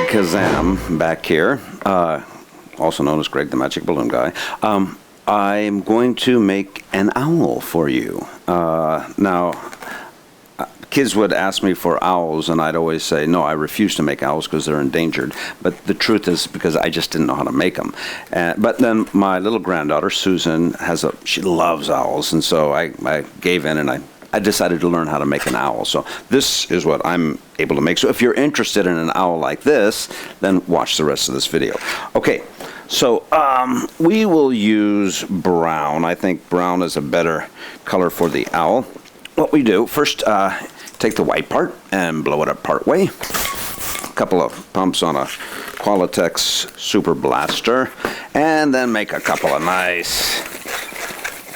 Kazam back here, also known as Greg the Magic Balloon Guy. I'm going to make an owl for you. Now, kids would ask me for owls, and I'd always say, no, I refuse to make owls because they're endangered. But the truth is because I just didn't know how to make them. But then my little granddaughter, Susan, she loves owls, and so I gave in, and I decided to learn how to make an owl. So this is what I'm able to make. So if you're interested in an owl like this, then watch the rest of this video. Okay, so we will use brown. I think brown is a better color for the owl. What we do, first take the white part and blow it up part way. A couple of pumps on a Qualitex Super Blaster, and then make a couple of nice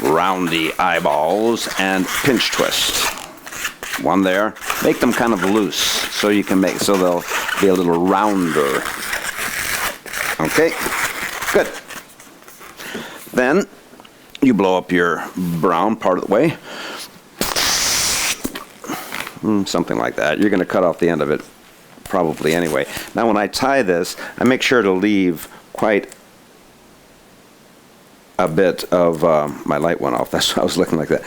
roundy eyeballs and pinch twist. One there. Make them kind of loose so you can so they'll be a little rounder. Okay, good. Then you blow up your brown part of the way. Something like that. You're going to cut off the end of it probably anyway. Now when I tie this, I make sure to leave quite a bit of, my light went off, that's why I was looking like that.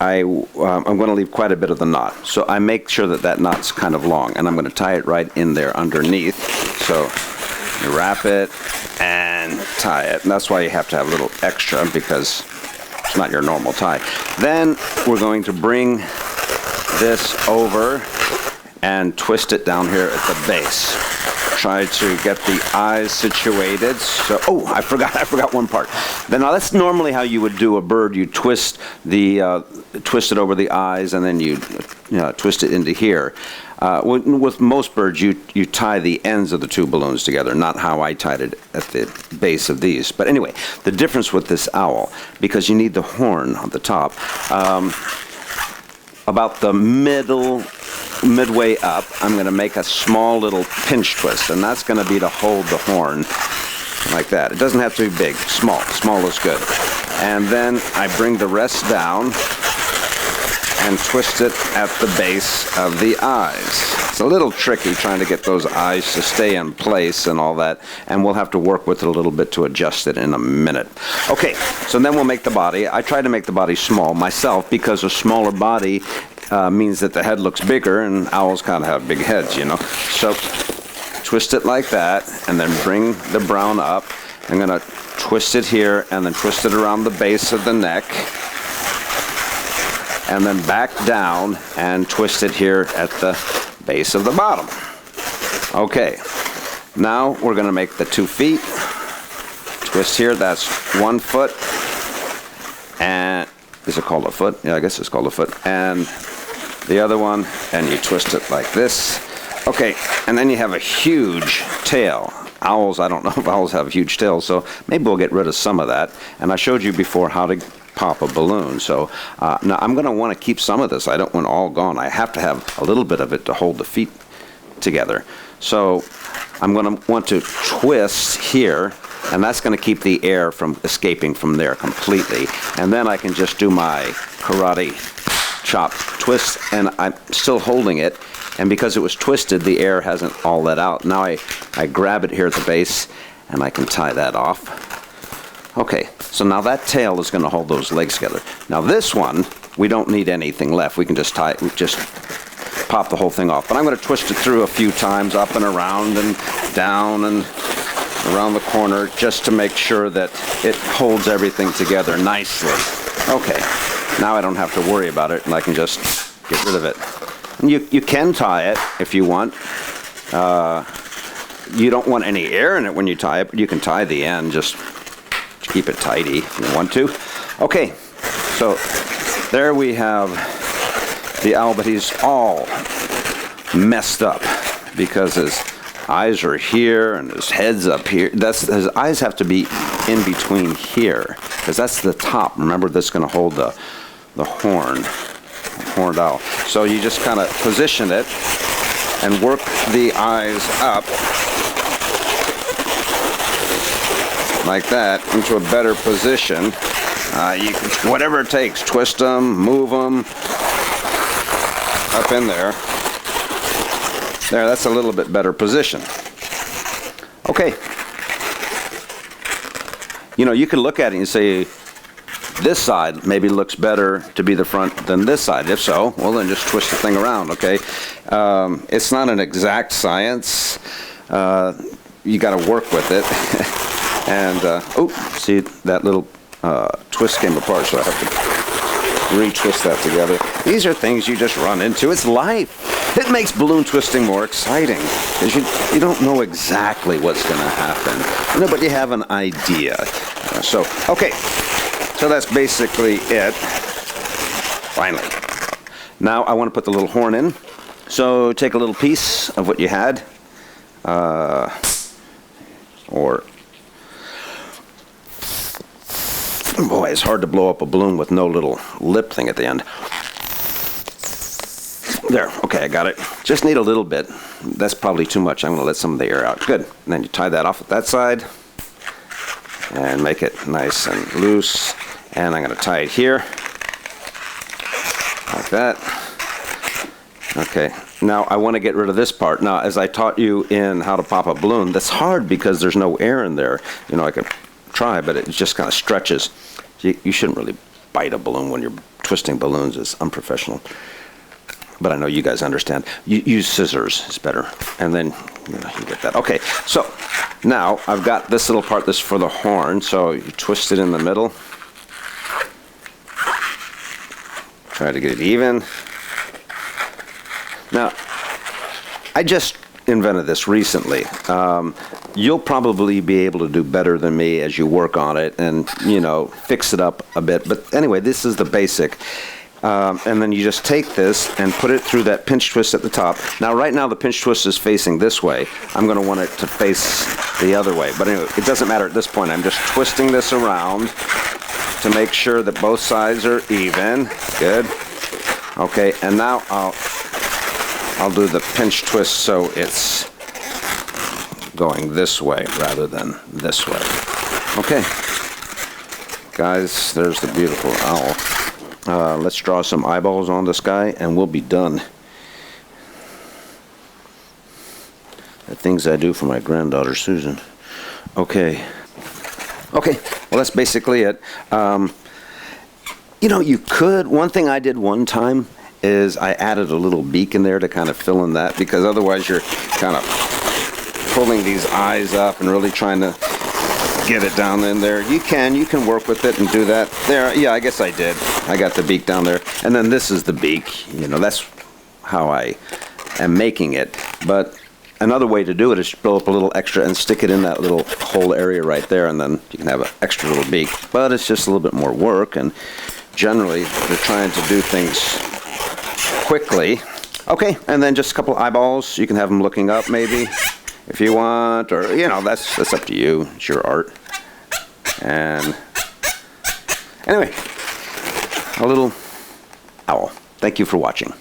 I'm going to leave quite a bit of the knot. So I make sure that knot's kind of long, and I'm going to tie it right in there underneath. So you wrap it and tie it. And that's why you have to have a little extra, because it's not your normal tie. Then we're going to bring this over and twist it down here at the base. Try to get the eyes situated. So, oh, I forgot one part. Now that's normally how you would do a bird. You twist it over the eyes, and then you twist it into here. With most birds, you tie the ends of the two balloons together, not how I tied it at the base of these. But anyway, the difference with this owl, because you need the horn on the top, about the midway up, I'm going to make a small little pinch twist, and that's going to be to hold the horn like that. It doesn't have to be big. Small is good. And then I bring the rest down and twist it at the base of the eyes. It's a little tricky trying to get those eyes to stay in place and all that, and we'll have to work with it a little bit to adjust it in a minute. Okay, so then we'll make the body. I try to make the body small myself because a smaller body means that the head looks bigger, and owls kind of have big heads, you know. So twist it like that, and then bring the brown up. I'm going to twist it here, and then twist it around the base of the neck, and then back down and twist it here at the base of the bottom. Okay, now we're going to make the 2 feet. Twist here, that's 1 foot, and is it called a foot? Yeah, I guess it's called a foot. And the other one, and you twist it like this. Okay, and then you have a huge tail. Owls, I don't know if owls have huge tails, so maybe we'll get rid of some of that. And I showed you before how to pop a balloon. So now I'm going to want to keep some of this. I don't want it all gone. I have to have a little bit of it to hold the feet together. So I'm going to want to twist here, and that's going to keep the air from escaping from there completely. And then I can just do my karate chop twist, and I'm still holding it. And because it was twisted, the air hasn't all let out. Now I grab it here at the base, and I can tie that off. Okay, so now that tail is going to hold those legs together. Now this one, we don't need anything left. We can just pop the whole thing off. But I'm going to twist it through a few times, up and around and down and around the corner, just to make sure that it holds everything together nicely. Okay, now I don't have to worry about it, and I can just get rid of it. And you can tie it if you want. You don't want any air in it when you tie it, but you can tie the end just to keep it tidy if you want to. Okay, so there we have the owl, but he's all messed up because his eyes are here and his head's up here. His eyes have to be in between here, because that's the top. Remember, that's going to hold the horned owl. So you just kind of position it and work the eyes up like that into a better position. You can, whatever it takes, twist them, move them up in there. There, that's a little bit better position. Okay. You know, you can look at it and say, this side maybe looks better to be the front than this side. If so, well, then just twist the thing around, okay? It's not an exact science. You got to work with it. And, oh, see, that little twist came apart, so I have to retwist that together. These are things you just run into. It's life. It makes balloon twisting more exciting because you don't know exactly what's going to happen. You know, but you have an idea. So, okay. So that's basically it. Finally. Now I want to put the little horn in. So take a little piece of what you had. Boy, it's hard to blow up a balloon with no little lip thing at the end. There, okay, I got it. Just need a little bit. That's probably too much. I'm going to let some of the air out. Good. And then you tie that off at that side and make it nice and loose. And I'm going to tie it here like that. Okay. Now I want to get rid of this part. Now, as I taught you in how to pop a balloon, that's hard because there's no air in there. You know, I could try, but it just kind of stretches. You shouldn't really bite a balloon when you're twisting balloons. It's unprofessional. But I know you guys understand. You use scissors, it's better. And then, you know, you get that. Okay, so now I've got this little part, this for the horn. So you twist it in the middle. Try to get it even. Now, I just invented this recently. You'll probably be able to do better than me as you work on it and, you know, fix it up a bit. But anyway, this is the basic. And then you just take this and put it through that pinch twist at the top. Now, right now, the pinch twist is facing this way. I'm going to want it to face the other way. But anyway, it doesn't matter at this point. I'm just twisting this around to make sure that both sides are even. Good. Okay, and now I'll do the pinch twist so it's going this way rather than this way. Okay. Guys, there's the beautiful owl. Let's draw some eyeballs on the sky and we'll be done. The things I do for my granddaughter, Susan. Okay. Okay, well, that's basically it. You know, you could, one thing I did one time is I added a little beak in there to kind of fill in that, because otherwise you're kind of pulling these eyes up and really trying to get it down in there. You can work with it and do that. There, yeah, I guess I did. I got the beak down there. And then this is the beak. You know, that's how I am making it. But another way to do it is fill up a little extra and stick it in that little hole area right there, and then you can have an extra little beak. But it's just a little bit more work, and generally they're trying to do things quickly. Okay, and then just a couple eyeballs. You can have them looking up maybe if you want, or, you know, that's up to you. It's your art. And anyway, a little owl. Thank you for watching.